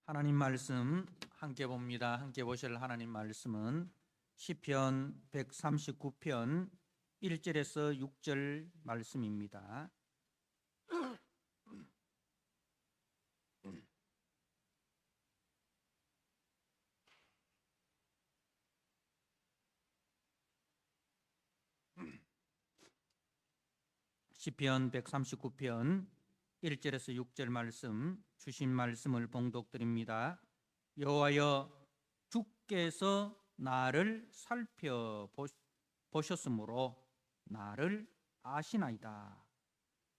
하나님 말씀 함께 봅니다. 함께 보실 하나님 말씀은 시편 139편 1절에서 6절 말씀입니다. 시편 139편 1절에서 6절 말씀, 주신 말씀을 봉독드립니다. 여호와여, 주께서 나를 살펴보셨으므로 나를 아시나이다.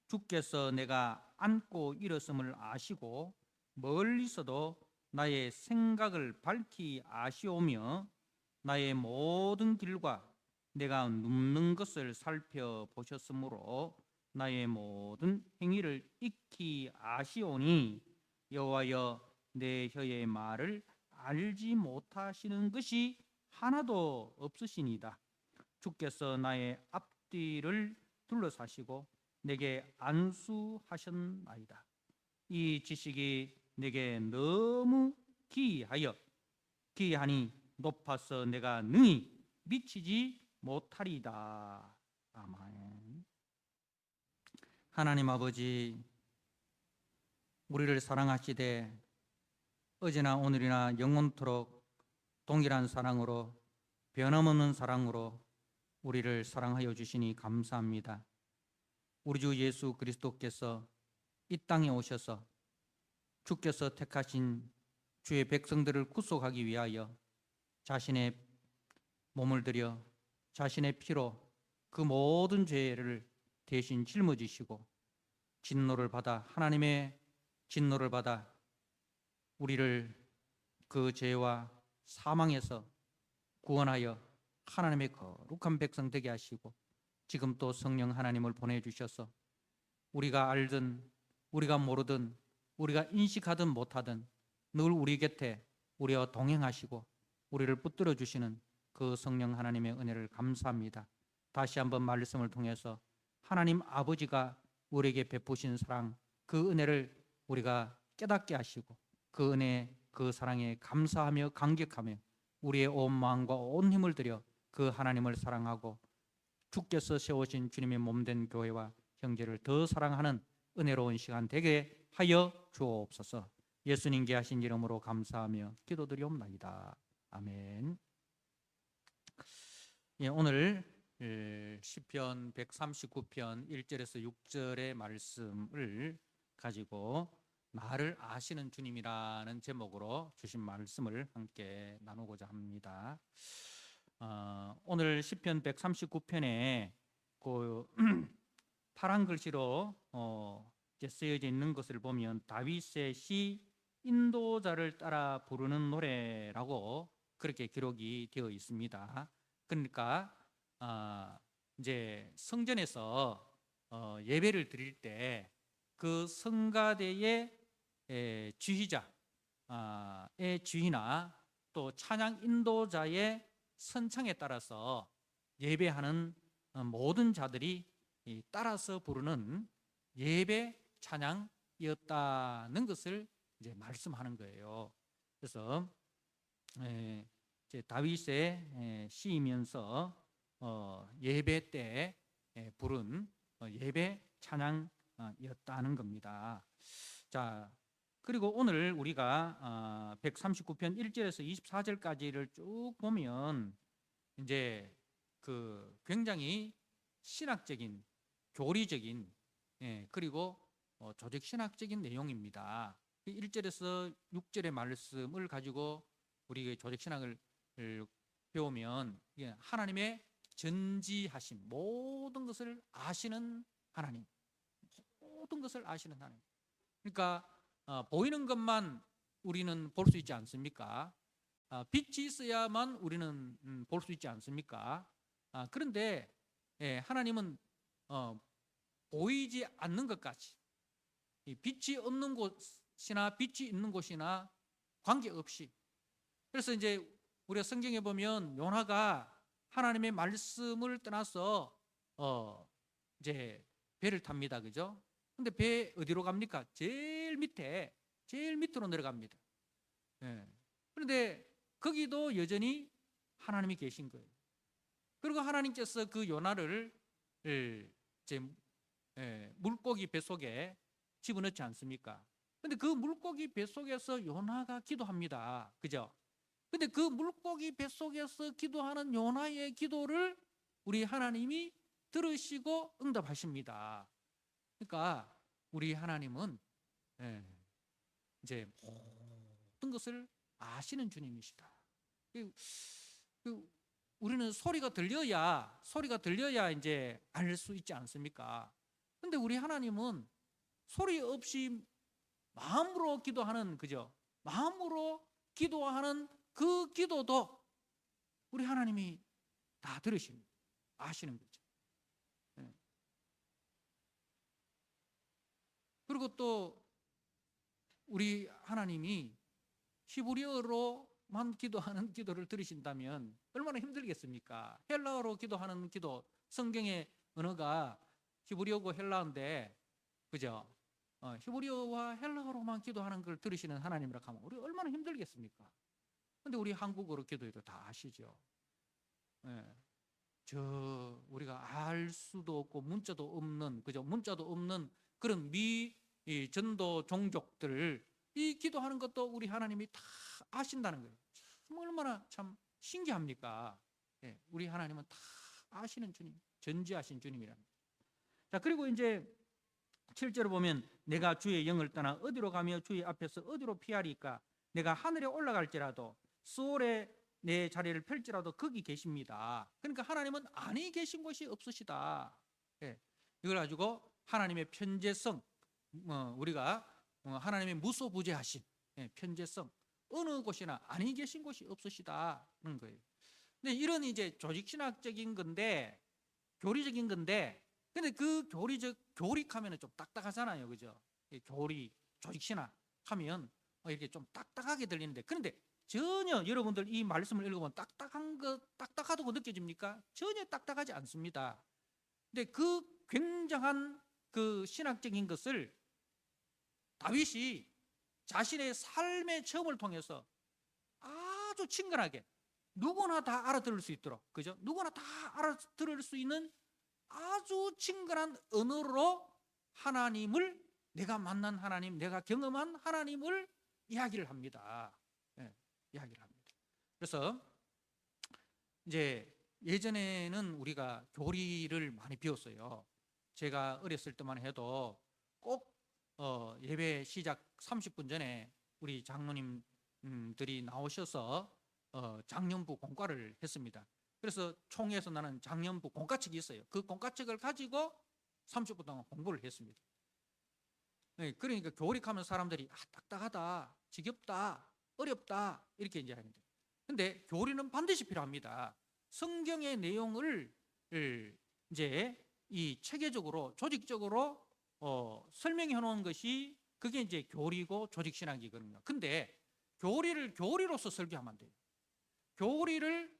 주께서 내가 앉고 일었음을 아시고 멀리서도 나의 생각을 밝히 아시오며 나의 모든 길과 내가 눕는 것을 살펴보셨으므로 나의 모든 행위를 익히 아시오니 여호와여, 내 혀의 말을 알지 못하시는 것이 하나도 없으시니이다. 주께서 나의 앞뒤를 둘러사시고 내게 안수하셨나이다. 이 지식이 내게 너무 기이하니 높아서 내가 능히 미치지 못하리이다. 아멘. 하나님 아버지, 우리를 사랑하시되 어제나 오늘이나 영원토록 동일한 사랑으로, 변함없는 사랑으로 우리를 사랑하여 주시니 감사합니다. 우리 주 예수 그리스도께서 이 땅에 오셔서 주께서 택하신 주의 백성들을 구속하기 위하여 자신의 몸을 들여 자신의 피로 그 모든 죄를 대신 짊어지시고 진노를 받아, 하나님의 진노를 받아 우리를 그 죄와 사망에서 구원하여 하나님의 거룩한 백성 되게 하시고 지금 또 성령 하나님을 보내주셔서 우리가 알든 우리가 모르든 우리가 인식하든 못하든 늘 우리 곁에 우리와 동행하시고 우리를 붙들어 주시는 그 성령 하나님의 은혜를 감사합니다. 다시 한번 말씀을 통해서 하나님 아버지가 우리에게 베푸신 사랑, 그 은혜를 우리가 깨닫게 하시고 그 은혜, 그 사랑에 감사하며 감격하며 우리의 온 마음과 온 힘을 들여 그 하나님을 사랑하고 주께서 세우신 주님의 몸된 교회와 형제를 더 사랑하는 은혜로운 시간 되게 하여 주옵소서. 예수님께 하신 이름으로 감사하며 기도드리옵나이다. 아멘. 오늘 시편 139편 1절에서 6절의 말씀을 가지고 나를 아시는 주님이라는 제목으로 주신 말씀을 함께 나누고자 합니다. 오늘 시편 139편에 그 파란 글씨로 이제 쓰여져 있는 것을 보면 다윗의 시 인도자를 따라 부르는 노래라고 그렇게 기록이 되어 있습니다. 그러니까 이제 성전에서 예배를 드릴 때 그 성가대의 지휘자의 지휘나 또 찬양 인도자의 선창에 따라서 예배하는 모든 자들이 따라서 부르는 예배 찬양이었다는 것을 이제 말씀하는 거예요. 그래서 이제 다윗의 시이면서 예배 때 부른 예배 찬양이었다는 겁니다. 자, 그리고 오늘 우리가 139편 1절에서 24절까지를 쭉 보면 이제 그 굉장히 신학적인, 교리적인, 그리고 조직 신학적인 내용입니다. 1절에서 6절의 말씀을 가지고 우리 조직 신학을 배우면 하나님의 전지하심, 모든 것을 아시는 하나님, 모든 것을 아시는 하나님. 그러니까 보이는 것만 우리는 볼 수 있지 않습니까? 빛이 있어야만 우리는 볼 수 있지 않습니까? 그런데 하나님은 보이지 않는 것까지, 빛이 없는 곳이나 빛이 있는 곳이나 관계없이, 그래서 이제 우리가 성경에 보면 요나가 하나님의 말씀을 떠나서 이제 배를 탑니다, 그죠? 근데 배 어디로 갑니까? 제일 밑으로 내려갑니다. 예. 그런데 거기도 여전히 하나님이 계신 거예요. 그리고 하나님께서 그 요나를 이제 물고기 뱃속에 집어넣지 않습니까? 근데 그 물고기 뱃속에서 요나가 기도합니다. 그죠? 근데 그 물고기 뱃속에서 기도하는 요나의 기도를 우리 하나님이 들으시고 응답하십니다. 그러니까 우리 하나님은 이제 모든 것을 아시는 주님이시다. 우리는 소리가 들려야 이제 알 수 있지 않습니까? 근데 우리 하나님은 소리 없이 마음으로 기도하는, 그죠? 마음으로 기도하는 그 기도도 우리 하나님이 다 들으십니다. 아시는 거죠. 그리고 또 우리 하나님이 히브리어로만 기도하는 기도를 들으신다면 얼마나 힘들겠습니까? 헬라어로 기도하는 기도, 성경의 언어가 히브리어고 헬라어인데, 그죠? 히브리어와 헬라어로만 기도하는 걸 들으시는 하나님이라 하면 우리 얼마나 힘들겠습니까? 근데 우리 한국어로 기도해도 다 아시죠? 우리가 알 수도 없고 문자도 없는, 그죠? 문자도 없는 그런 이 전도 종족들, 이 기도하는 것도 우리 하나님이 다 아신다는 거예요. 참 얼마나 참 신기합니까? 우리 하나님은 다 아시는 주님, 전지하신 주님이랍니다. 자, 그리고 이제 7절을 보면 내가 주의 영을 떠나 어디로 가며 주의 앞에서 어디로 피하리까? 내가 하늘에 올라갈지라도 수월에 내 자리를 펼지라도 거기 계십니다. 그러니까 하나님은 아니 계신 곳이 없으시다. 이걸 가지고 하나님의 편재성, 우리가 하나님의 무소부재하신 편재성, 어느 곳이나 아니 계신 곳이 없으시다는 거예요. 근데 이런 이제 조직신학적인 건데, 교리적인 건데, 근데 그 교릭하면 좀 딱딱하잖아요, 그죠? 조직신학 하면 이렇게 좀 딱딱하게 들리는데, 그런데 전혀 여러분들 이 말씀을 읽어보면 딱딱하다고 느껴집니까? 전혀 딱딱하지 않습니다. 근데 그 굉장한 그 신학적인 것을 다윗이 자신의 삶의 체험을 통해서 아주 친근하게 누구나 다 알아들을 수 있도록, 그죠? 누구나 다 알아들을 수 있는 아주 친근한 언어로 하나님을, 내가 만난 하나님, 내가 경험한 하나님을 이야기를 합니다. 이야기를 합니다. 그래서 이제 예전에는 우리가 교리를 많이 배웠어요. 제가 어렸을 때만 해도 꼭 예배 시작 30분 전에 우리 장로님들이 나오셔서 장년부 공과를 했습니다. 그래서 총회에서 나는 장년부 공과책이 있어요. 그 공과책을 가지고 30분 동안 공부를 했습니다. 그러니까 교릭하면 사람들이 딱딱하다, 지겹다, 어렵다 이렇게 이제 하는데, 근데 교리는 반드시 필요합니다. 성경의 내용을 이제 이 체계적으로, 조직적으로 설명해 놓은 것이, 그게 이제 교리고 조직신학이거든요. 근데 교리를 교리로서 설교하면 안 돼요. 교리를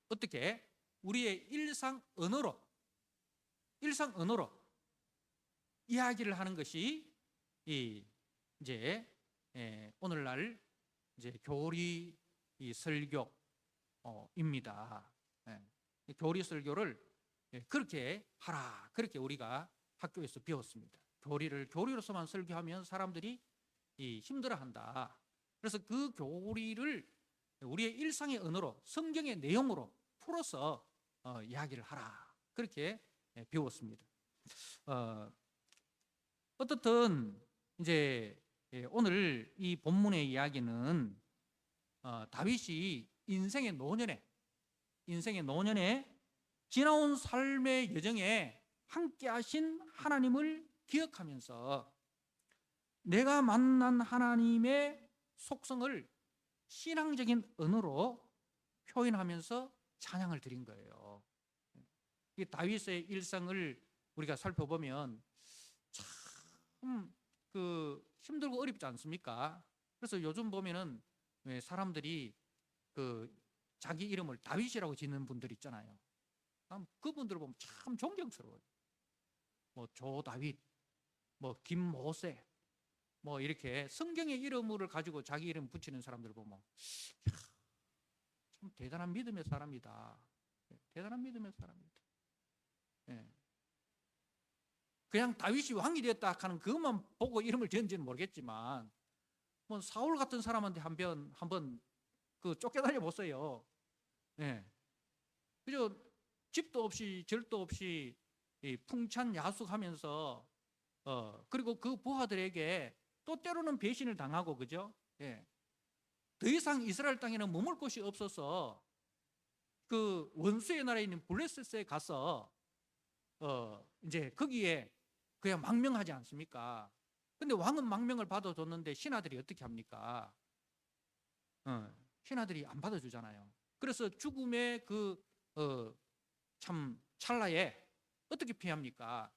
어떻게 우리의 일상 언어로 이야기를 하는 것이 이제 오늘날 이제 교리 설교입니다. 교리 설교를 그렇게 하라, 그렇게 우리가 학교에서 배웠습니다. 교리를 교리로서만 설교하면 사람들이 힘들어한다. 그래서 그 교리를 우리의 일상의 언어로, 성경의 내용으로 풀어서 이야기를 하라, 그렇게 배웠습니다. 어떻든 이제 오늘 이 본문의 이야기는 다윗이 인생의 노년에 지나온 삶의 여정에 함께 하신 하나님을 기억하면서 내가 만난 하나님의 속성을 신앙적인 언어로 표현하면서 찬양을 드린 거예요. 이 다윗의 일상을 우리가 살펴보면 참 힘들고 어렵지 않습니까? 그래서 요즘 보면은 사람들이 자기 이름을 다윗이라고 짓는 분들 있잖아요. 그분들을 보면 참 존경스러워요. 뭐 조다윗, 뭐 김모세, 뭐 이렇게 성경의 이름을 가지고 자기 이름 붙이는 사람들 보면 참 대단한 믿음의 사람이다. 대단한 믿음의 사람이다. 예. 그냥 다윗이 왕이 되었다 하는 그것만 보고 이름을 지은지는 모르겠지만 뭐 사울 같은 사람한테 한번 그 쫓겨다녀 보세요. 예. 그죠? 집도 없이 절도 없이 풍찬 야숙하면서 그리고 그 부하들에게 또 때로는 배신을 당하고 그죠? 예. 더 이상 이스라엘 땅에는 머물 곳이 없어서 그 원수의 나라에 있는 블레셋에 가서 이제 거기에 그냥 망명하지 않습니까? 근데 왕은 망명을 받아줬는데 신하들이 어떻게 합니까? 신하들이 안 받아주잖아요. 그래서 죽음의 참 찰나에 어떻게 피합니까?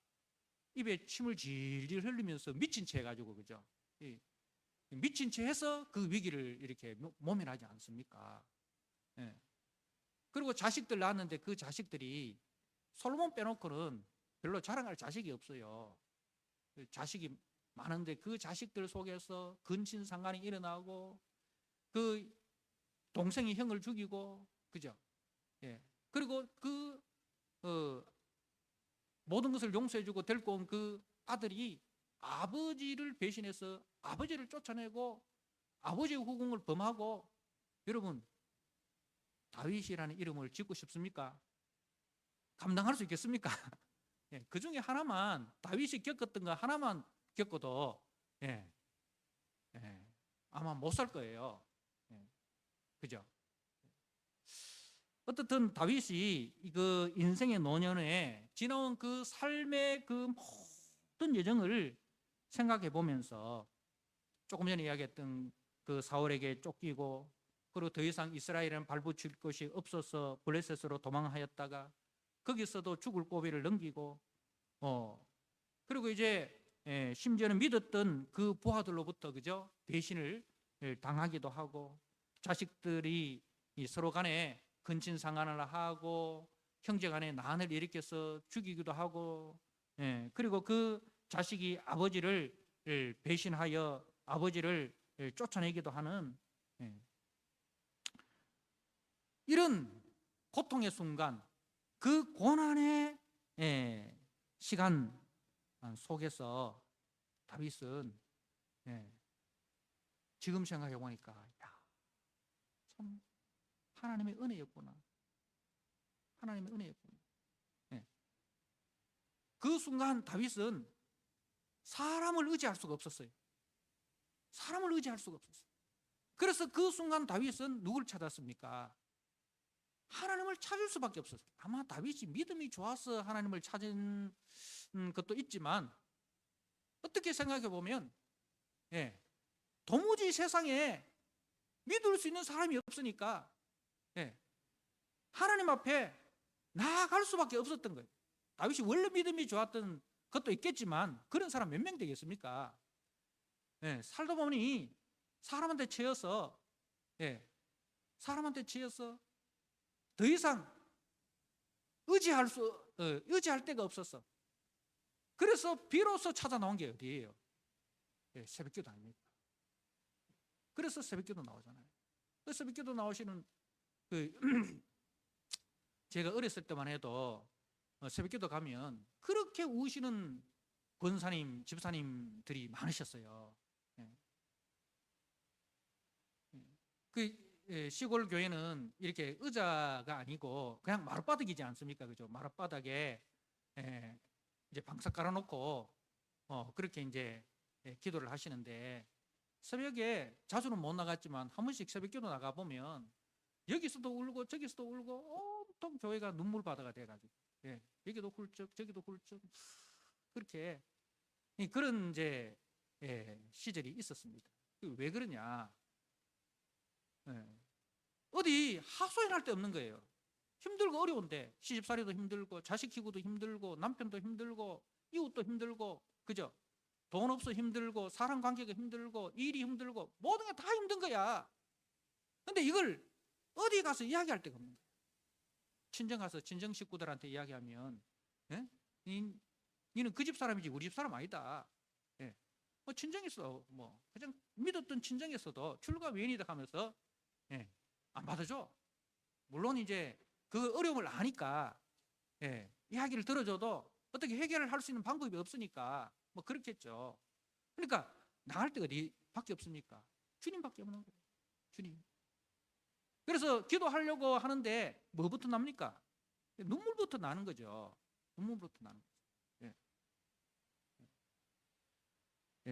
입에 침을 질질 흘리면서 미친 채 해가지고 그죠? 미친 채 해서 그 위기를 이렇게 모면하지 않습니까? 예. 그리고 자식들 낳았는데 그 자식들이 솔로몬 빼놓고는 별로 자랑할 자식이 없어요. 자식이 많은데 그 자식들 속에서 근친상간이 일어나고 그 동생이 형을 죽이고 그죠? 예. 그리고 그 모든 것을 용서해주고 데리고 온 그 아들이 아버지를 배신해서 아버지를 쫓아내고 아버지의 후궁을 범하고 여러분 다윗이라는 이름을 짓고 싶습니까? 감당할 수 있겠습니까? 예, 그 중에 하나만 다윗이 겪었던 거 하나만 겪어도 아마 못 살 거예요. 그죠? 어떻든 다윗이 그 인생의 노년에 지나온 그 삶의 그 모든 여정을 생각해 보면서 조금 전에 이야기했던 그 사울에게 쫓기고 그리고 더 이상 이스라엘은 발붙일 것이 없어서 블레셋으로 도망하였다가 거기서도 죽을 고비를 넘기고 그리고 이제 심지어는 믿었던 그 부하들로부터 그죠? 배신을 당하기도 하고 자식들이 서로 간에 근친상간을 하고 형제 간에 난을 일으켜서 죽이기도 하고 그리고 그 자식이 아버지를 배신하여 아버지를 쫓아내기도 하는 이런 고통의 순간 그 고난의 시간 속에서 다윗은 지금 생각해 보니까 참 하나님의 은혜였구나. 하나님의 은혜였구나. 그 순간 다윗은 사람을 의지할 수가 없었어요. 사람을 의지할 수가 없었어요. 그래서 그 순간 다윗은 누굴 찾았습니까? 하나님을 찾을 수밖에 없었어요. 아마 다윗이 믿음이 좋아서 하나님을 찾은 것도 있지만 어떻게 생각해 보면 도무지 세상에 믿을 수 있는 사람이 없으니까 하나님 앞에 나아갈 수밖에 없었던 거예요. 다윗이 원래 믿음이 좋았던 것도 있겠지만 그런 사람 몇 명 되겠습니까? 살다 보니 사람한테 치여서 더 이상 의지할 데가 없었어. 그래서 비로소 찾아 나온 게 어디예요? 새벽기도 아닙니까? 그래서 새벽기도 나오잖아요. 그 새벽기도 나오시는 제가 어렸을 때만 해도 새벽기도 가면 그렇게 우시는 권사님, 집사님들이 많으셨어요. 그 시골 교회는 이렇게 의자가 아니고 그냥 마룻바닥이지 않습니까? 그죠? 마룻바닥에 이제 방석 깔아놓고 그렇게 이제 기도를 하시는데 새벽에 자주는 못 나갔지만 한 번씩 새벽기도 나가 보면 여기서도 울고 저기서도 울고 온통 교회가 눈물바다가 돼가지고 여기도 훌쩍 저기도 훌쩍 그렇게 그런 이제 시절이 있었습니다. 왜 그러냐? 어디 하소연할 데 없는 거예요. 힘들고 어려운데 시집살이도 힘들고 자식 키우기도 힘들고 남편도 힘들고 이웃도 힘들고 그죠? 돈 없어 힘들고 사람 관계가 힘들고 일이 힘들고 모든 게 다 힘든 거야. 근데 이걸 어디 가서 이야기할 데가 없는 거야. 친정 가서 친정 식구들한테 이야기하면 니는 그 집 사람이지 우리 집 사람 아니다. 친정에서 그냥 믿었던 친정에서도 출가 외인이다 하면서 안 받아줘. 물론 이제 그 어려움을 아니까 이야기를 들어줘도 어떻게 해결을 할 수 있는 방법이 없으니까 그렇겠죠. 그러니까 나갈 데가 어디밖에 없습니까? 주님밖에 없는 거예요. 주님. 그래서 기도하려고 하는데 뭐부터 납니까? 눈물부터 나는 거죠. 눈물부터 나는 거죠.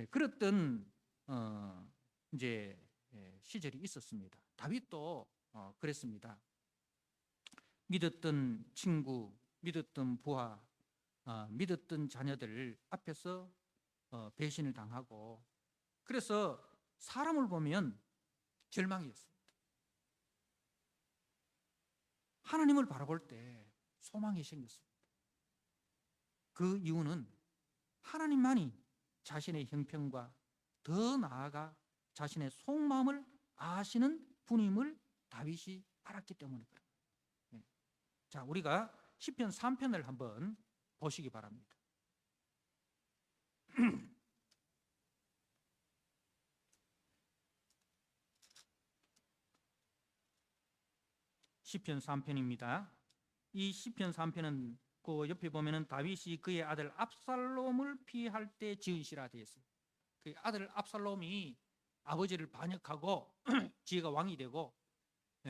그랬던 이제 시절이 있었습니다. 다윗도 그랬습니다. 믿었던 친구, 믿었던 부하, 믿었던 자녀들 앞에서 배신을 당하고, 그래서 사람을 보면 절망이었습니다. 하나님을 바라볼 때 소망이 생겼습니다. 그 이유는 하나님만이 자신의 형편과 더 나아가 자신의 속마음을 아시는 분임을 다윗이 알았기 때문입니다. 자, 우리가 시편 3편을 한번 보시기 바랍니다. 시편 3편입니다. 이 시편 3편은 그 옆에 보면은 다윗이 그의 아들 압살롬을 피할 때 지은 시라 되어 있어요. 그 아들 압살롬이 아버지를 반역하고 지가 왕이 되고,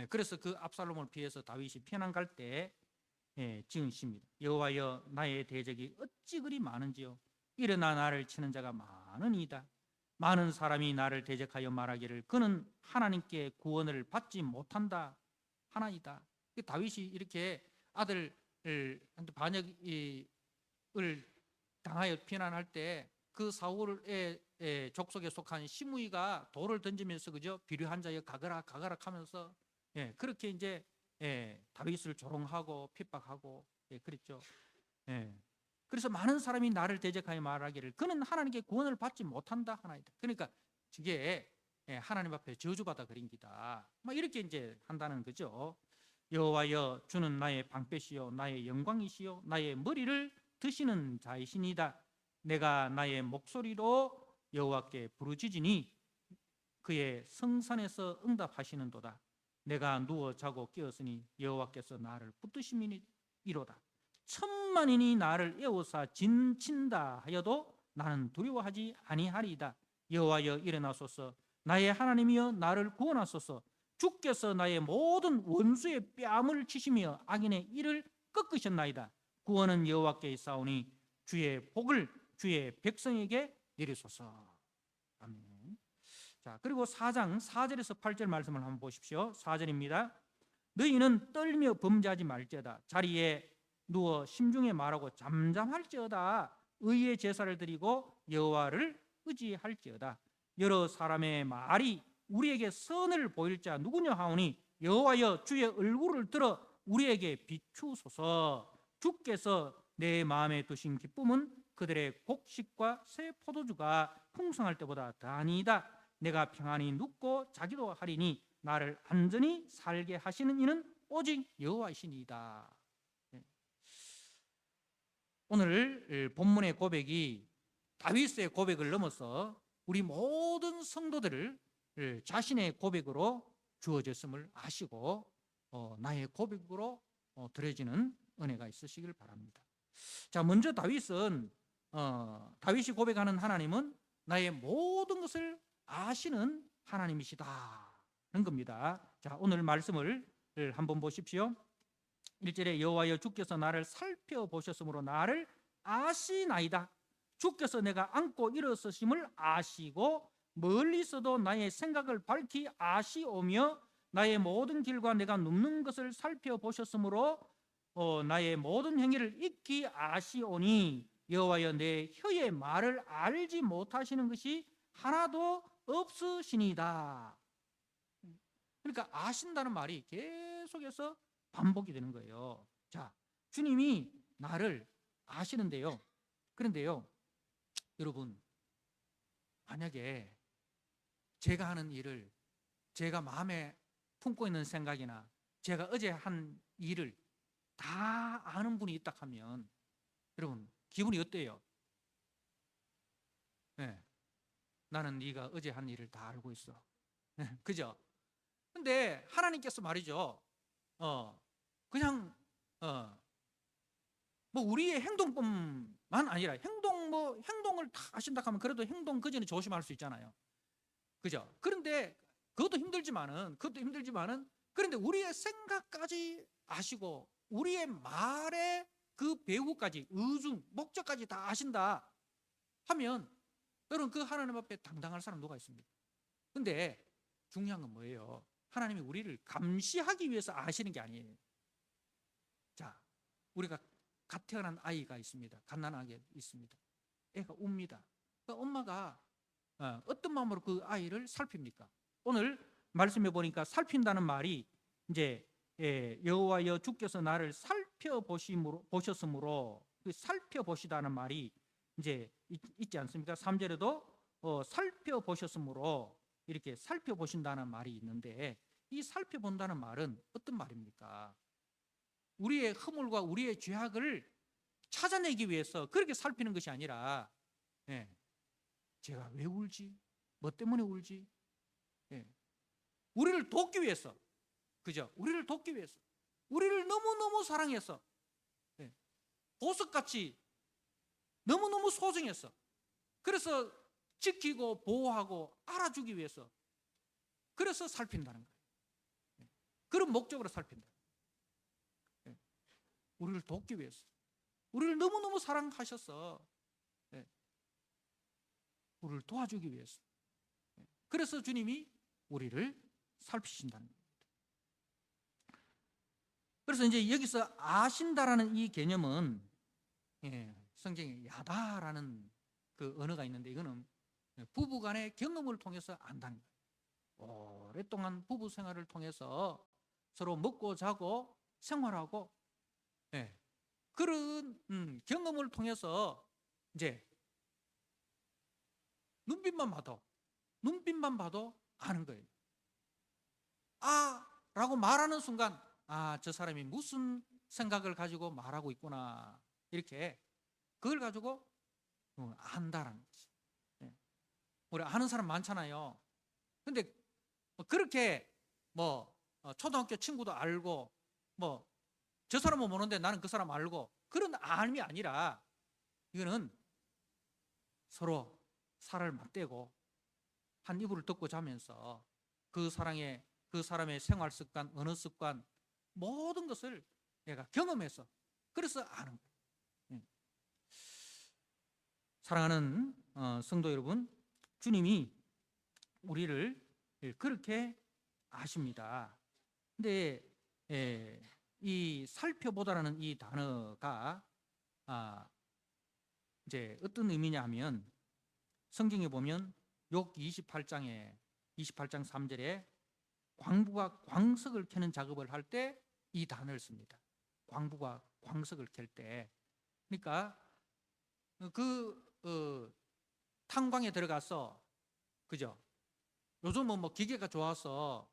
그래서 그 압살롬을 피해서 다윗이 피난 갈 때 지은 시입니다. 여호와여, 나의 대적이 어찌 그리 많은지요. 일어나 나를 치는 자가 많으니이다. 많은 사람이 나를 대적하여 말하기를 그는 하나님께 구원을 받지 못한다 하나이다. 다윗이 이렇게 아들을 반역을 당하여 피난할 때 그 사울의 족속에 속한 시므이가 돌을 던지면서 그죠, 비류한 자여 가거라 가거라 하면서 그렇게 이제 다윗을 조롱하고 핍박하고 그랬죠. 그래서 많은 사람이 나를 대적하여 말하기를 그는 하나님께 구원을 받지 못한다 하나이다. 그러니까 저게 하나님 앞에 저주받아 그린 기다, 이렇게 이제 한다는 거죠. 여호와여, 주는 나의 방패시요 나의 영광이시요 나의 머리를 드시는 자이시니다. 내가 나의 목소리로 여호와께 부르짖으니 그의 성산에서 응답하시는도다. 내가 누워 자고 깨었으니 여호와께서 나를 붙드심이로다. 천만인이 나를 에워싸 진친다 하여도 나는 두려워하지 아니하리이다. 여호와여, 일어나소서. 나의 하나님이여, 나를 구원하소서. 주께서 나의 모든 원수의 뺨을 치시며 악인의 이를 꺾으셨나이다. 구원은 여호와께 있사오니 주의 복을 주의 백성에게 내리소서. 아멘. 자, 그리고 4장 4절에서 8절 말씀을 한번 보십시오. 4절입니다. 너희는 떨며 범죄하지 말지어다. 자리에 누워 심중에 말하고 잠잠할지어다. 의의 제사를 드리고 여호와를 의지할지어다. 여러 사람의 말이 우리에게 선을 보일 자 누구냐 하오니 여호와여, 주의 얼굴을 들어 우리에게 비추소서. 주께서 내 마음에 두신 기쁨은 그들의 곡식과 새 포도주가 풍성할 때보다 더하니이다. 내가 평안히 눕고 자기도 하리니 나를 안전히 살게 하시는 이는 오직 여호와이시니이다. 오늘 본문의 고백이 다윗의 고백을 넘어서 우리 모든 성도들을 자신의 고백으로 주어졌음을 아시고 나의 고백으로 드려지는 은혜가 있으시길 바랍니다. 자, 먼저 다윗이 고백하는 하나님은 나의 모든 것을 아시는 하나님이시다는 겁니다. 자, 오늘 말씀을 한번 보십시오. 1절에 여호와여, 주께서 나를 살펴보셨으므로 나를 아시나이다. 주께서 내가 앉고 일어서심을 아시고 멀리서도 나의 생각을 밝히 아시오며 나의 모든 길과 내가 눕는 것을 살펴보셨으므로 나의 모든 행위를 익히 아시오니 여호와여, 내 혀의 말을 알지 못하시는 것이 하나도 없으시니이다. 그러니까 아신다는 말이 계속해서 반복이 되는 거예요. 자, 주님이 나를 아시는데요. 그런데요, 여러분, 만약에 제가 하는 일을, 제가 마음에 품고 있는 생각이나 제가 어제 한 일을 다 아는 분이 있다 하면 여러분 기분이 어때요? 네. 나는 네가 어제 한 일을 다 알고 있어. 그죠? 근데 하나님께서 말이죠. 그냥 뭐 우리의 행동뿐만 아니라 행동을 다 아신다 하면 그래도 행동 그 전에 조심할 수 있잖아요. 그죠? 그런데 그것도 힘들지만은 그런데 우리의 생각까지 아시고 우리의 말의 그 배후까지 의중, 목적까지 다 아신다 하면 여러분 그 하나님 앞에 당당할 사람 누가 있습니까? 근데 중요한 건 뭐예요? 하나님이 우리를 감시하기 위해서 아시는 게 아니에요. 자, 우리가 갓 태어난 아이가 있습니다. 갓난아기 있습니다. 애가 웁니다. 그러니까 엄마가 어떤 마음으로 그 아이를 살핍니까? 오늘 말씀해 보니까 살핀다는 말이 이제 여호와여 주께서 나를 보셨으므로 그 살펴보시다는 말이 이제 있지 않습니까? 3절에도 살펴보셨으므로 이렇게 살펴보신다는 말이 있는데 이 살펴본다는 말은 어떤 말입니까? 우리의 허물과 우리의 죄악을 찾아내기 위해서 그렇게 살피는 것이 아니라 제가 왜 울지? 뭐 때문에 울지? 우리를 돕기 위해서, 그죠? 우리를 돕기 위해서, 우리를 너무너무 사랑해서, 보석같이 너무너무 소중해서, 그래서 지키고 보호하고 알아주기 위해서, 그래서 살핀다는 거예요. 그런 목적으로 살핀다. 우리를 돕기 위해서, 우리를 너무너무 사랑하셔서 우리를 도와주기 위해서, 그래서 주님이 우리를 살피신다는 겁니다. 그래서 이제 여기서 아신다라는 이 개념은 성경에 야다라는 그 언어가 있는데 이거는 부부간의 경험을 통해서 안다는 거예요. 오랫동안 부부 생활을 통해서 서로 먹고 자고 생활하고 그런 경험을 통해서 이제 눈빛만 봐도 아는 거예요. 라고 말하는 순간 저 사람이 무슨 생각을 가지고 말하고 있구나 이렇게 그걸 가지고 안다라는 거지. 우리 아는 사람 많잖아요. 근데 그렇게 초등학교 친구도 알고 저 사람은 모르는데 나는 그 사람 알고 그런 알미 아니라 이거는 서로 살을 맞대고 한 이불을 덮고 자면서 그 사람의 생활 습관, 언어 습관 모든 것을 내가 경험해서 그래서 아는 거예요. 사랑하는 성도 여러분, 주님이 우리를 그렇게 아십니다. 근데 이 살펴보다라는 이 단어가 이제 어떤 의미냐면 성경에 보면 욥 28장 3절에 광부가 광석을 캐는 작업을 할 때 이 단어를 씁니다. 광부가 광석을 캘 때, 그러니까 탄광에 들어가서 그죠? 요즘은 뭐 기계가 좋아서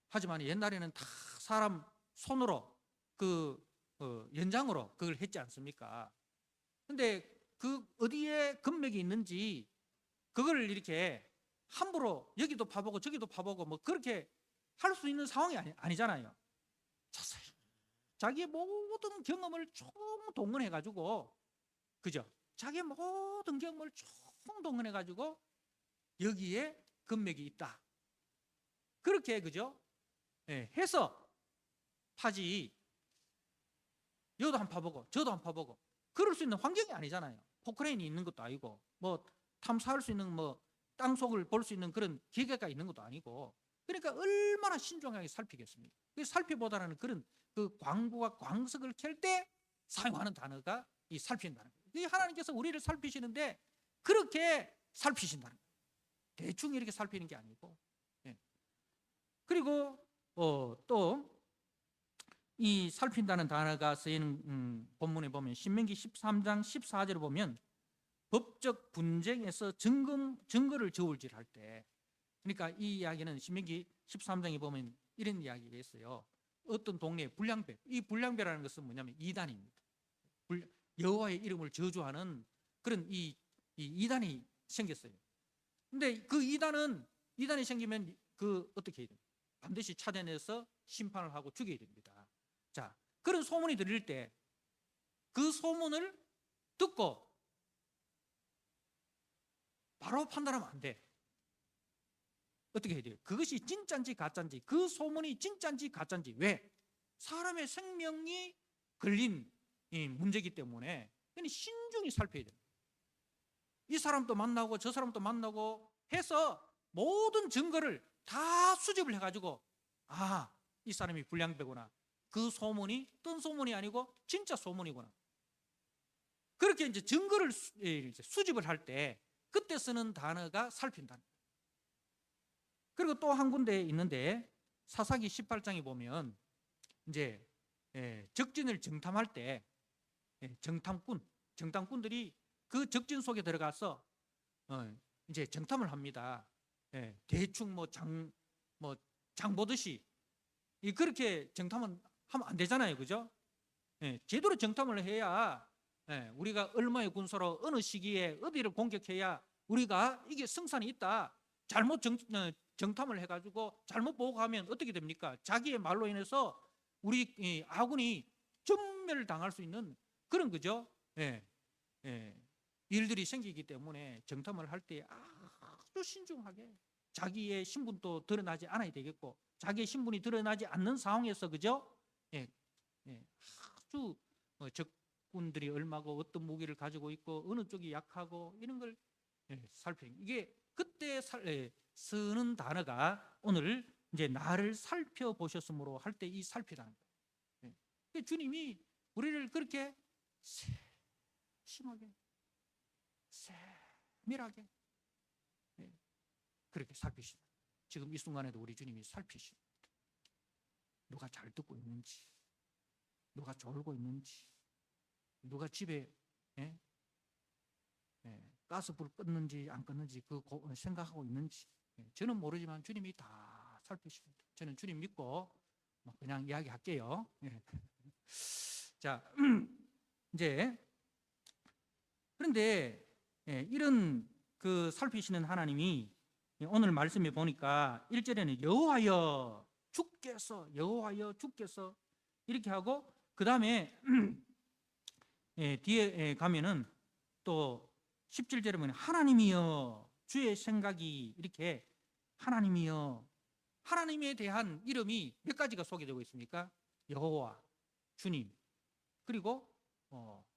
하지만 옛날에는 다 사람 손으로 연장으로 그걸 했지 않습니까? 근데 그 어디에 금맥이 있는지 그걸 이렇게 함부로 여기도 파보고 저기도 파보고 뭐 그렇게 할 수 있는 상황이 아니잖아요. 자기의 모든 경험을 총동원해 가지고 그죠? 자기의 모든 경험을 총동원해 가지고 여기에 금맥이 있다. 그렇게 그죠? 해서 파지. 여도 한 파보고 저도 한 파보고 그럴 수 있는 환경이 아니잖아요. 포크레인이 있는 것도 아니고 뭐 탐사할 수 있는 뭐 땅속을 볼 수 있는 그런 기계가 있는 것도 아니고 그러니까 얼마나 신중하게 살피겠습니까? 살피보다는 그런 그 광부가 광석을 캘 때 사용하는 단어가 이 살핀다는 거예요. 하나님께서 우리를 살피시는데 그렇게 살피신다는 거예요. 대충 이렇게 살피는 게 아니고 그리고 또 이 살핀다는 단어가 쓰이는 본문에 보면 신명기 13장 14절을 보면 법적 분쟁에서 증거를 저울질할 때 그러니까 이 이야기는 신명기 13장에 보면 이런 이야기가 있어요. 어떤 동네에 불량배, 이 불량배라는 것은 뭐냐면 이단입니다. 여호와의 이름을 저주하는 그런 이 이단이 생겼어요. 근데 그 이단이 생기면 어떻게 해야 돼요? 반드시 찾아내서 심판을 하고 죽여야 됩니다. 자, 그런 소문이 들릴 때 그 소문을 듣고 바로 판단하면 안 돼. 어떻게 해야 돼요? 그것이 진짜인지 가짜인지, 그 소문이 진짜인지 가짜인지. 왜? 사람의 생명이 걸린 이 문제이기 때문에 신중히 살펴야 돼요. 이 사람도 만나고 저 사람도 만나고 해서 모든 증거를 다 수집을 해가지고 이 사람이 불량배구나. 그 소문이 뜬 소문이 아니고 진짜 소문이구나. 그렇게 이제 증거를 수집을 할 때 그때 쓰는 단어가 살핀다. 그리고 또 한 군데 있는데 사사기 18장에 보면 이제 적진을 정탐할 때 정탐꾼들이 그 적진 속에 들어가서 이제 정탐을 합니다. 대충 장 보듯이 그렇게 정탐은 하면 안 되잖아요, 그죠? 제대로 정탐을 해야 우리가 얼마의 군사로 어느 시기에 어디를 공격해야 우리가 이게 승산이 있다. 잘못 정탐을 해가지고 잘못 보고하면 어떻게 됩니까? 자기의 말로 인해서 우리 아군이 전멸당할 수 있는 그런 거죠. 일들이 생기기 때문에 정탐을 할 때 아주 신중하게 자기의 신분도 드러나지 않아야 되겠고 자기의 신분이 드러나지 않는 상황에서 그죠? 아주 적군들이 얼마고 어떤 무기를 가지고 있고 어느 쪽이 약하고 이런 걸 살펴. 이게 그때 쓰는 단어가 오늘 이제 나를 살펴보셨으므로 할 때 이 살피다는 거예요. 주님이 우리를 그렇게 심하게 세밀하게 그렇게 살피십니다. 지금 이 순간에도 우리 주님이 살피십니다. 누가 잘 듣고 있는지, 누가 졸고 있는지, 누가 집에 가스불 껐는지 안 껐는지 그 생각하고 있는지 저는 모르지만 주님이 다 살피십니다. 저는 주님 믿고 그냥 이야기할게요. 자, 이제 그런데 이런 그 살피시는 하나님이 오늘 말씀에 보니까 1절에는 여호와여 주께서 이렇게 하고 그 다음에 뒤에 가면은 또 17절에 보면 하나님이여 주의 생각이 이렇게 하나님이여 하나님에 대한 이름이 몇 가지가 소개되고 있습니까? 여호와, 주님, 그리고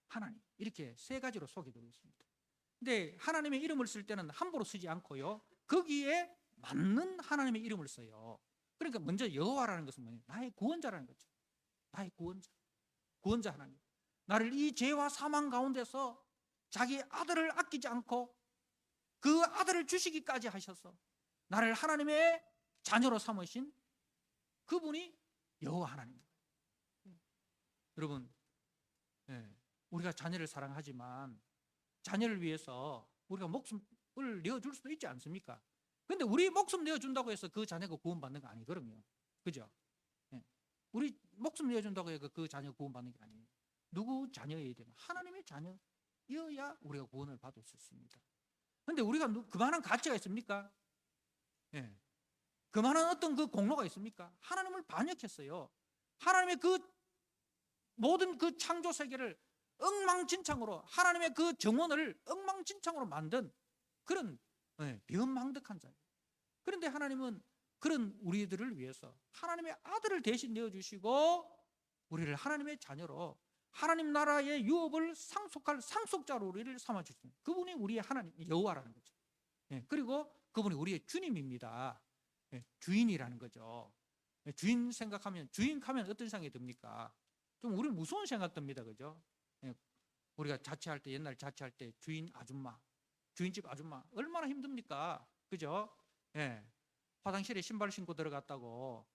하나님 이렇게 세 가지로 소개되고 있습니다. 근데 하나님의 이름을 쓸 때는 함부로 쓰지 않고요. 거기에 맞는 하나님의 이름을 써요. 그러니까 먼저 여호와라는 것은 뭐예요? 나의 구원자라는 거죠. 나의 구원자 하나님. 나를 이 죄와 사망 가운데서 자기 아들을 아끼지 않고 그 아들을 주시기까지 하셔서 나를 하나님의 자녀로 삼으신 그분이 여호와 하나님입니다. 여러분, 우리가 자녀를 사랑하지만 자녀를 위해서 우리가 목숨을 내어줄 수도 있지 않습니까? 그런데 우리 목숨 내어준다고 해서 그 자녀가 구원받는 거 아니거든요. 그죠? 우리 목숨 내어준다고 해서 그 자녀가 구원받는 게 아니에요. 누구 자녀여야 되면 하나님의 자녀여야 우리가 구원을 받을 수 있습니다. 그런데 우리가 그만한 가치가 있습니까? 그만한 어떤 그 공로가 있습니까? 하나님을 반역했어요. 하나님의 그 모든 그 창조 세계를 엉망진창으로 하나님의 그 정원을 엉망진창으로 만든 그런 비언망덕한 자예요. 그런데 하나님은 그런 우리들을 위해서 하나님의 아들을 대신 내어주시고 우리를 하나님의 자녀로 하나님 나라의 유업을 상속할 상속자로 우리를 삼아주시는 그분이 우리의 하나님 여호와라는 거죠. 그리고 그분이 우리의 주님입니다. 주인이라는 거죠. 주인 생각하면 어떤 생각이 듭니까? 좀 우리 무서운 생각 듭니다. 그죠? 우리가 자취할 때 옛날 자취할 때 주인집 아줌마 얼마나 힘듭니까? 그죠? 화장실에 신발 신고 들어갔다고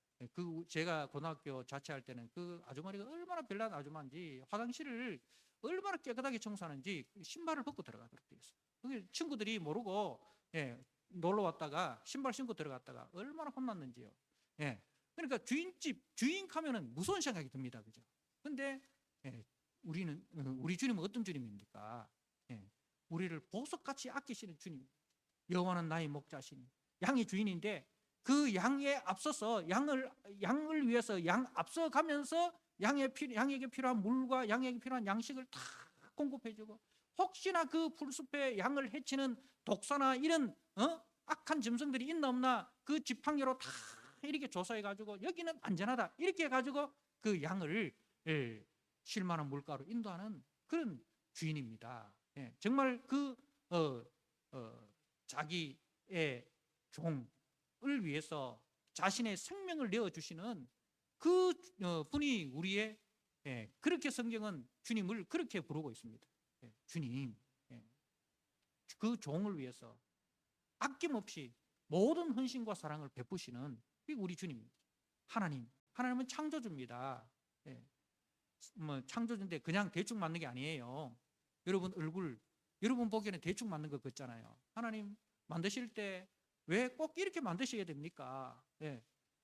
제가 고등학교 자취할 때는 그 아주머니가 얼마나 별난 아주머니인지 화장실을 얼마나 깨끗하게 청소하는지 신발을 벗고 들어가도록 되어 있어요. 그게 친구들이 모르고 놀러 왔다가 신발 신고 들어갔다가 얼마나 혼났는지요. 그러니까 주인 가면은 무서운 생각이 듭니다. 그죠? 근데 우리 주님은 어떤 주님입니까? 우리를 보석같이 아끼시는 주님. 여호와는 나의 목자시니. 양의 주인인데 그 양에 앞서서 양을 위해서 양 앞서가면서 양에게 필요한 물과 양에게 필요한 양식을 다 공급해주고, 혹시나 그 풀숲에 양을 해치는 독사나 이런 악한 짐승들이 있나 없나 그 지팡이로 다 이렇게 조사해가지고 여기는 안전하다 이렇게 해가지고 그 양을 쉴만한 물가로 인도하는 그런 주인입니다. 정말 그 자기의 종을 위해서 자신의 생명을 내어주시는 그 분이 우리의, 그렇게 성경은 주님을 그렇게 부르고 있습니다. 주님, 그 종을 위해서 아낌없이 모든 헌신과 사랑을 베푸시는 우리 주님, 하나님은 창조주입니다. 창조주인데 그냥 대충 만든 게 아니에요. 여러분 얼굴, 여러분 보기에는 대충 만든 것 같잖아요. 하나님 만드실 때 왜 꼭 이렇게 만드셔야 됩니까?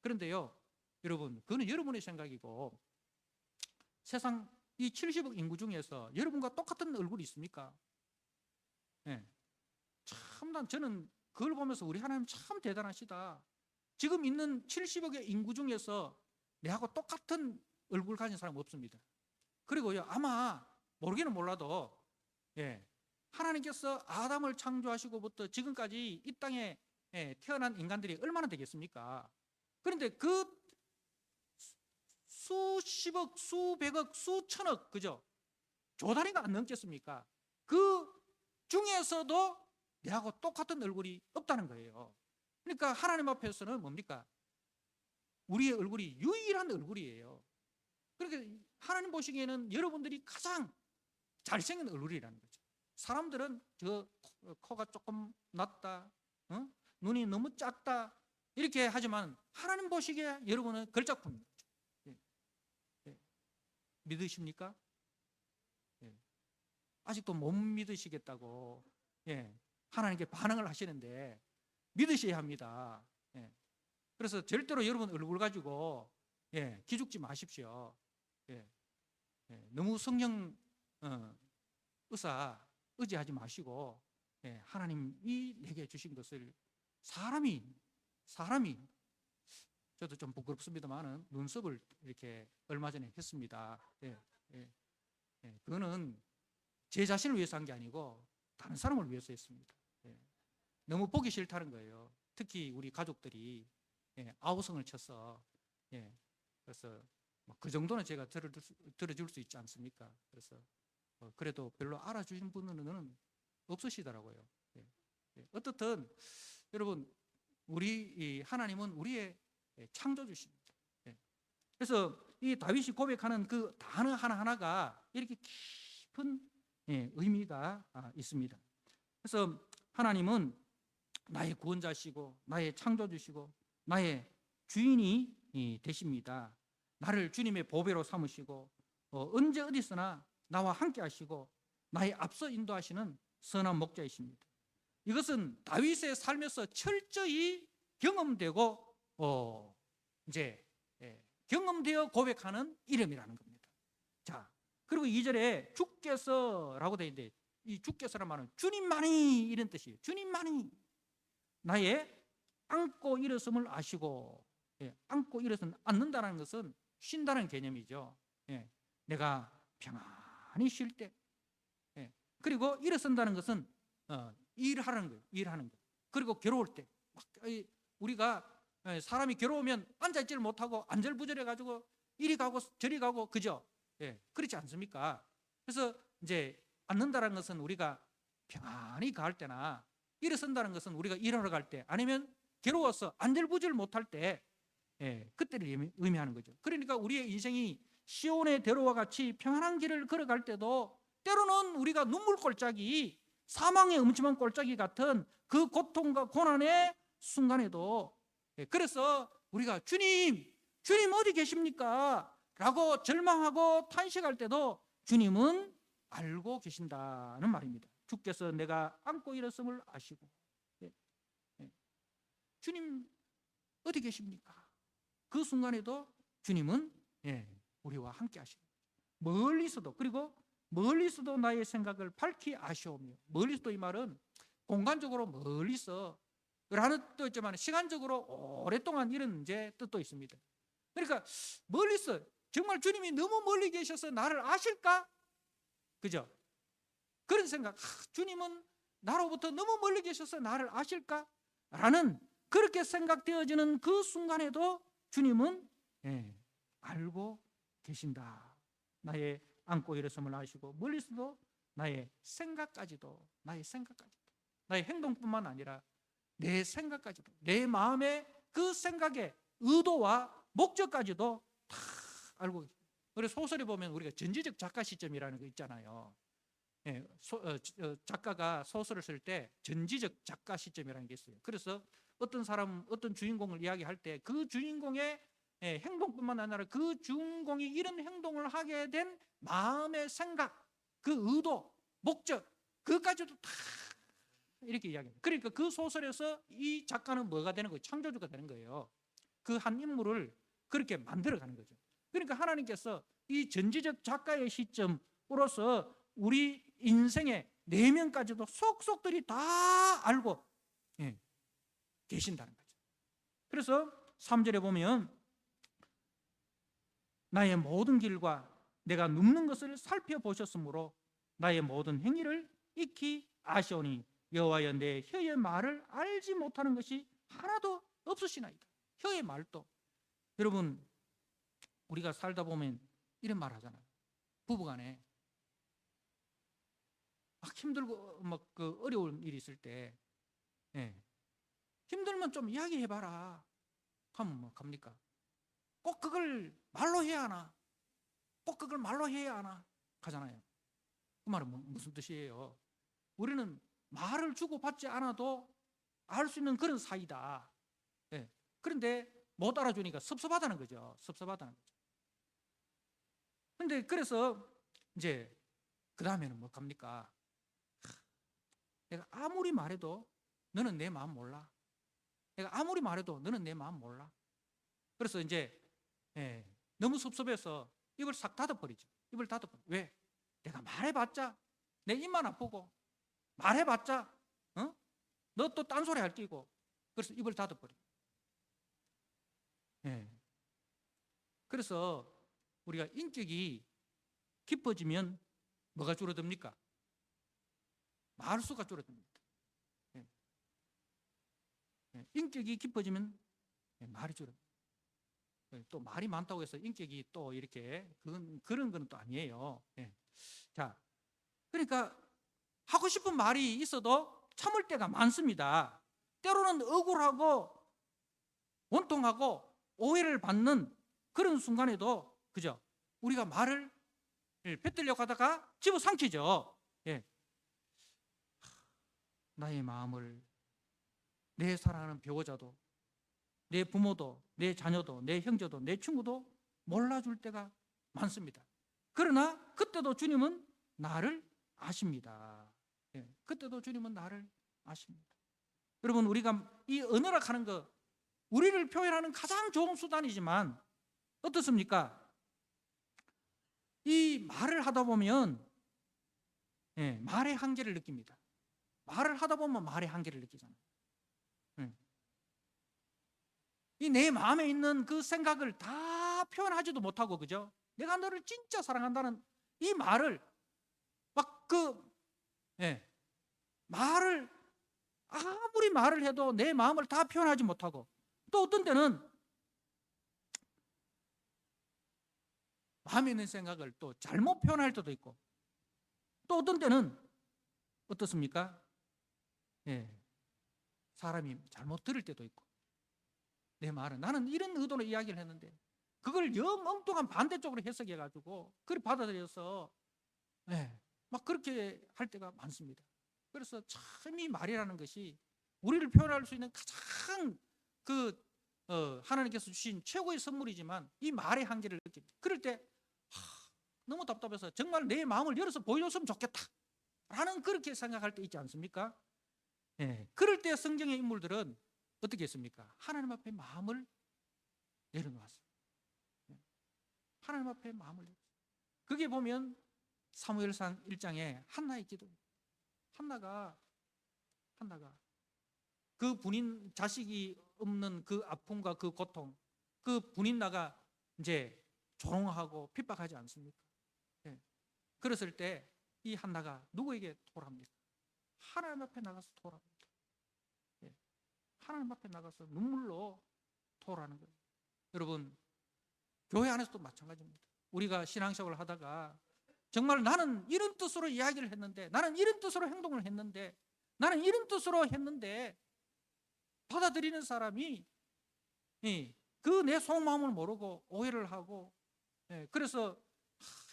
그런데요, 여러분, 그거는 여러분의 생각이고, 세상 이 70억 인구 중에서 여러분과 똑같은 얼굴이 있습니까? 참, 저는 그걸 보면서 우리 하나님 참 대단하시다. 지금 있는 70억의 인구 중에서 내하고 똑같은 얼굴 가진 사람 없습니다. 그리고요, 아마 모르기는 몰라도 하나님께서 아담을 창조하시고부터 지금까지 이 땅에 태어난 인간들이 얼마나 되겠습니까? 그런데 그 수십억, 수백억, 수천억, 그죠? 조단위가 안 넘겠습니까? 그 중에서도 내하고 똑같은 얼굴이 없다는 거예요. 그러니까 하나님 앞에서는 뭡니까? 우리의 얼굴이 유일한 얼굴이에요. 그러니까 하나님 보시기에는 여러분들이 가장 잘생긴 얼굴이라는 거죠. 사람들은 저 코가 조금 낮다, 눈이 너무 작다 이렇게 하지만 하나님 보시기에 여러분은 걸작품입니다. 믿으십니까? 아직도 못 믿으시겠다고 하나님께 반응을 하시는데 믿으셔야 합니다. 그래서 절대로 여러분 얼굴 가지고 기죽지 마십시오. 너무 성령 의사 의지하지 마시고 하나님이 내게 주신 것을 사람이 저도 좀 부끄럽습니다만은 눈썹을 이렇게 얼마 전에 했습니다. 그거는 제 자신을 위해서 한 게 아니고 다른 사람을 위해서 했습니다. 너무 보기 싫다는 거예요. 특히 우리 가족들이 아우성을 쳐서 그래서 그 정도는 제가 들어줄 수 있지 않습니까? 그래서 그래도 별로 알아주신 분은 없으시더라고요. 어떻든 여러분, 우리 하나님은 우리의 창조주십니다. 그래서 이 다윗이 고백하는 그 단어 하나하나가 이렇게 깊은 의미가 있습니다. 그래서 하나님은 나의 구원자시고 나의 창조주시고 나의 주인이 되십니다. 나를 주님의 보배로 삼으시고 언제 어디서나 나와 함께 하시고 나의 앞서 인도하시는 선한 목자이십니다. 이것은 다윗의 삶에서 철저히 경험되고 이제 경험되어 고백하는 이름이라는 겁니다. 자, 그리고 2절에 주께서라고 되어 있는데 이 주께서란 말은 주님만이 이런 뜻이에요. 주님만이 나의 안고 일어섬을 아시고, 안고 일어서는 앉는다는 것은 쉰다는 개념이죠. 내가 평안히 쉴 때, 그리고 일어선다는 것은 일하는 거예요. 일하는 거. 그리고 괴로울 때, 우리가 사람이 괴로우면 앉아있지를 못하고 안절부절해 가지고 이리 가고 저리 가고, 그죠? 그렇지 않습니까? 그래서 이제 앉는다는 것은 우리가 평안히 갈 때나, 일어선다는 것은 우리가 일하러 갈 때, 아니면 괴로워서 안절부절 못할 때, 그때를 의미하는 거죠. 그러니까 우리의 인생이 시온의 대로와 같이 평안한 길을 걸어갈 때도 때로는 우리가 눈물골짜기, 사망의 음침한 골짜기 같은 그 고통과 고난의 순간에도, 그래서 우리가 주님 어디 계십니까? 라고 절망하고 탄식할 때도 주님은 알고 계신다는 말입니다. 주께서 내가 안고 일었음을 아시고, 주님 어디 계십니까? 그 순간에도 주님은 우리와 함께 하십니다. 멀리서도, 그리고 멀리서도 나의 생각을 밝히 아시오며, 멀리서도 이 말은 공간적으로 멀리서 라는 뜻도 있지만 시간적으로 오랫동안 이런 이제 뜻도 있습니다. 그러니까 멀리서 정말 주님이 너무 멀리 계셔서 나를 아실까? 그죠? 그런 생각, 주님은 나로부터 너무 멀리 계셔서 나를 아실까? 라는 그렇게 생각되어지는 그 순간에도 주님은 알고 계신다. 나의 안고 일어섬을 아시고 멀리서도 나의 생각까지도 나의 행동뿐만 아니라 내 생각까지도 내 마음의 그 생각의 의도와 목적까지도 다 알고 계십니다. 그래서 소설에 보면 우리가 전지적 작가 시점이라는 거 있잖아요. 작가가 소설을 쓸 때 전지적 작가 시점이라는 게 있어요. 그래서 어떤 사람, 어떤 주인공을 이야기할 때 그 주인공의 행동뿐만 아니라 그 주인공이 이런 행동을 하게 된 마음의 생각, 그 의도, 목적, 그것까지도 다 이렇게 이야기합니다. 그러니까 그 소설에서 이 작가는 뭐가 되는 거예요? 창조주가 되는 거예요. 그 한 인물을 그렇게 만들어가는 거죠. 그러니까 하나님께서 이 전지적 작가의 시점으로서 우리 인생의 내면까지도 속속들이 다 알고 계신다는 거죠. 그래서 3절에 보면 나의 모든 길과 내가 눕는 것을 살펴보셨으므로 나의 모든 행위를 익히 아시오니 여호와여 내 혀의 말을 알지 못하는 것이 하나도 없으시나이다. 혀의 말도 여러분 우리가 살다 보면 이런 말 하잖아요. 부부간에 막 힘들고 막 그 어려운 일이 있을 때 힘들면 좀 이야기해봐라 하면 뭐 갑니까? 꼭 그걸 말로 해야 하나? 꼭 그걸 말로 해야 하나? 하잖아요. 그 말은 무슨 뜻이에요? 우리는 말을 주고받지 않아도 알 수 있는 그런 사이다. 그런데 못 알아주니까 섭섭하다는 거죠. 섭섭하다는 거죠. 그런데 그래서 이제 그 다음에는 뭐 갑니까? 내가 아무리 말해도 너는 내 마음 몰라. 내가 아무리 말해도 너는 내 마음 몰라. 그래서 이제 너무 섭섭해서 입을 싹 닫아버리죠. 입을 닫아버려. 왜? 내가 말해봤자 내 입만 아프고 말해봤자 너 또 딴소리 할 끼고 그래서 입을 닫아버려. 그래서 우리가 인격이 깊어지면 뭐가 줄어듭니까? 말수가 줄어듭니다. 인격이 깊어지면 말이 줄어듭니다. 또 말이 많다고 해서 인격이 또 이렇게 그런 건 또 아니에요. 자, 그러니까 하고 싶은 말이 있어도 참을 때가 많습니다. 때로는 억울하고 원통하고 오해를 받는 그런 순간에도 그죠? 우리가 말을 뱉으려고 하다가 집어삼키죠. 나의 마음을 내 사랑하는 배우자도 내 부모도 내 자녀도 내 형제도 내 친구도 몰라줄 때가 많습니다. 그러나 그때도 주님은 나를 아십니다. 그때도 주님은 나를 아십니다. 여러분 우리가 이 언어락 하는 거 우리를 표현하는 가장 좋은 수단이지만 어떻습니까? 이 말을 하다 보면 말의 한계를 느낍니다. 말을 하다 보면 말의 한계를 느끼잖아요. 이 내 마음에 있는 그 생각을 다 표현하지도 못하고 그죠? 내가 너를 진짜 사랑한다는 이 말을 막 말을 아무리 말을 해도 내 마음을 다 표현하지 못하고 또 어떤 때는 마음에 있는 생각을 또 잘못 표현할 때도 있고 또 어떤 때는 어떻습니까? 사람이 잘못 들을 때도 있고 내 말은 나는 이런 의도로 이야기를 했는데 그걸 영 엉뚱한 반대쪽으로 해석해가지고 그걸 받아들여서 막 그렇게 할 때가 많습니다. 그래서 참 이 말이라는 것이 우리를 표현할 수 있는 가장 하나님께서 주신 최고의 선물이지만 이 말의 한계를 느낍니다. 그럴 때 너무 답답해서 정말 내 마음을 열어서 보여줬으면 좋겠다 라는 그렇게 생각할 때 있지 않습니까? 그럴 때 성경의 인물들은 어떻게 했습니까? 하나님 앞에 마음을 내려놓았어요. 하나님 앞에 마음을 내려놓았어요. 그게 보면 사무엘상 1장에 한나의 기도. 한나가 한나가 그 분인 자식이 없는 그 아픔과 그 고통, 그 분인나가 이제 조롱하고 핍박하지 않습니까? 예. 그랬을 때 이 한나가 누구에게 토로합니까? 하나님 앞에 나가서 토로합니다. 예. 하나님 앞에 나가서 눈물로 토로하는 거예요. 여러분, 교회 안에서도 마찬가지입니다. 우리가 신앙생활을 하다가 정말 나는 이런 뜻으로 이야기를 했는데, 나는 이런 뜻으로 행동을 했는데, 나는 이런 뜻으로 했는데 받아들이는 사람이 그 내 속마음을 모르고 오해를 하고, 그래서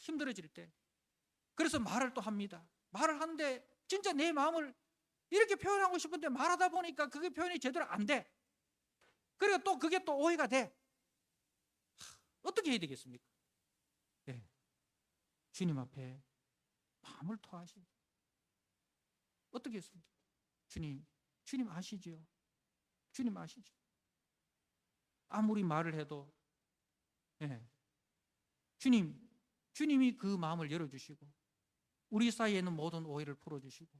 힘들어질 때, 그래서 말을 또 합니다. 말을 하는데 진짜 내 마음을 이렇게 표현하고 싶은데 말하다 보니까 그게 표현이 제대로 안 돼. 그리고 또 그게 또 오해가 돼. 어떻게 해야 되겠습니까? 네. 주님 앞에 마음을 토하시. 어떻게 했습니까? 주님 아시지요? 주님 아시죠? 아무리 말을 해도 주님이 그 마음을 열어주시고 우리 사이에 있는 모든 오해를 풀어주시고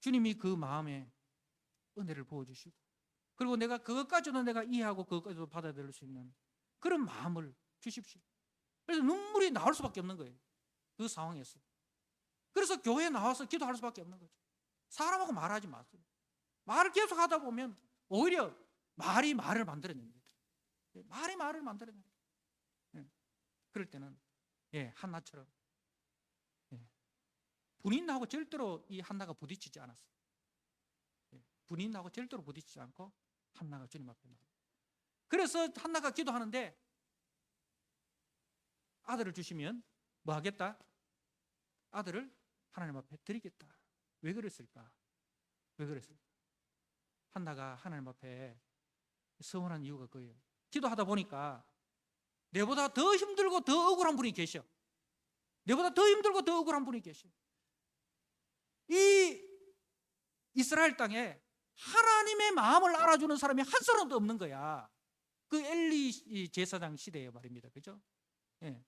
주님이 그 마음에 은혜를 부어주시고 그리고 내가 그것까지도 내가 이해하고 그것까지도 받아들일 수 있는 그런 마음을 주십시오. 그래서 눈물이 나올 수밖에 없는 거예요. 그 상황에서. 그래서 교회에 나와서 기도할 수밖에 없는 거죠. 사람하고 말하지 마세요. 말을 계속 하다 보면 오히려 말이 말을 만들어냅니다. 말이 말을 만들어냅니다. 그럴 때는 한나처럼 분인나하고 절대로 이 한나가 부딪히지 않았어요. 분인나하고 절대로 부딪히지 않고 한나가 주님 앞에 나와요. 그래서 한나가 기도하는데 아들을 주시면 뭐 하겠다? 아들을 하나님 앞에 드리겠다. 왜 그랬을까? 왜 그랬을까? 한나가 하나님 앞에 서원한 이유가 그거예요. 기도하다 보니까 내보다 더 힘들고 더 억울한 분이 계셔. 내보다 더 힘들고 더 억울한 분이 계셔. 이 이스라엘 땅에 하나님의 마음을 알아주는 사람이 한 사람도 없는 거야. 그 엘리 제사장 시대에 말입니다. 그죠? 예.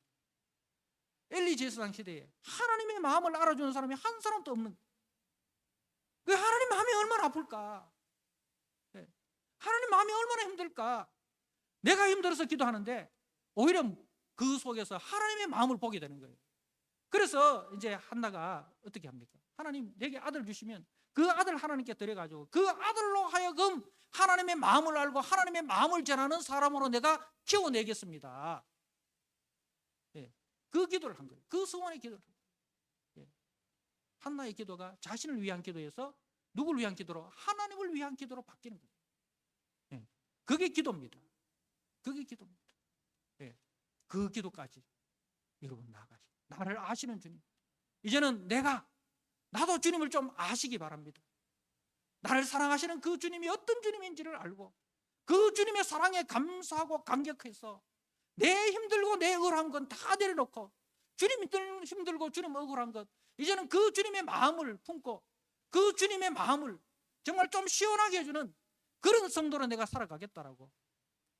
엘리 제사장 시대에 하나님의 마음을 알아주는 사람이 한 사람도 없는. 그 하나님 마음이 얼마나 아플까? 예. 하나님 마음이 얼마나 힘들까? 내가 힘들어서 기도하는데 오히려 그 속에서 하나님의 마음을 보게 되는 거예요. 그래서 이제 한나가 어떻게 합니까? 하나님 내게 아들 주시면 그 아들 하나님께 드려가지고 그 아들로 하여금 하나님의 마음을 알고 하나님의 마음을 전하는 사람으로 내가 키워내겠습니다. 그 기도를 한 거예요. 그 소원의 기도를 한 거예요. 한나의 기도가 자신을 위한 기도에서 누구를 위한 기도로? 하나님을 위한 기도로 바뀌는 거예요. 그게 기도입니다. 그게 기도입니다. 그 기도까지 여러분 나아가시. 나를 아시는 주님. 이제는 나도 주님을 좀 아시기 바랍니다. 나를 사랑하시는 그 주님이 어떤 주님인지를 알고 그 주님의 사랑에 감사하고 감격해서 내 힘들고 내 억울한 건 다 내려놓고 주님 힘들고 주님 억울한 것 이제는 그 주님의 마음을 품고 그 주님의 마음을 정말 좀 시원하게 해주는 그런 성도로 내가 살아가겠다라고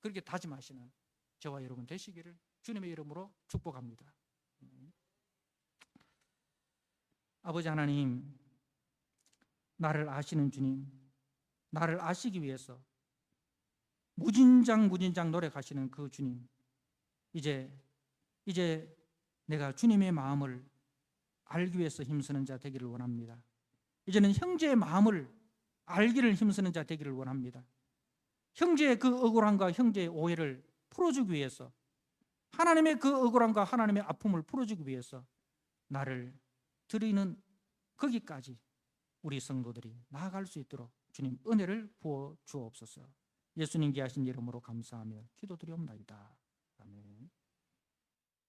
그렇게 다짐하시는 저와 여러분 되시기를 주님의 이름으로 축복합니다. 아버지 하나님, 나를 아시는 주님, 나를 아시기 위해서 무진장 노력하시는 그 주님, 이제 내가 주님의 마음을 알기 위해서 힘쓰는 자 되기를 원합니다. 이제는 형제의 마음을 알기를 힘쓰는 자 되기를 원합니다. 형제의 그 억울함과 형제의 오해를 풀어주기 위해서 하나님의 그 억울함과 하나님의 아픔을 풀어주기 위해서 나를 드리는 거기까지 우리 성도들이 나아갈 수 있도록 주님 은혜를 부어 주옵소서. 예수님 귀하신 이름으로 감사하며 기도드리옵나이다. 아멘.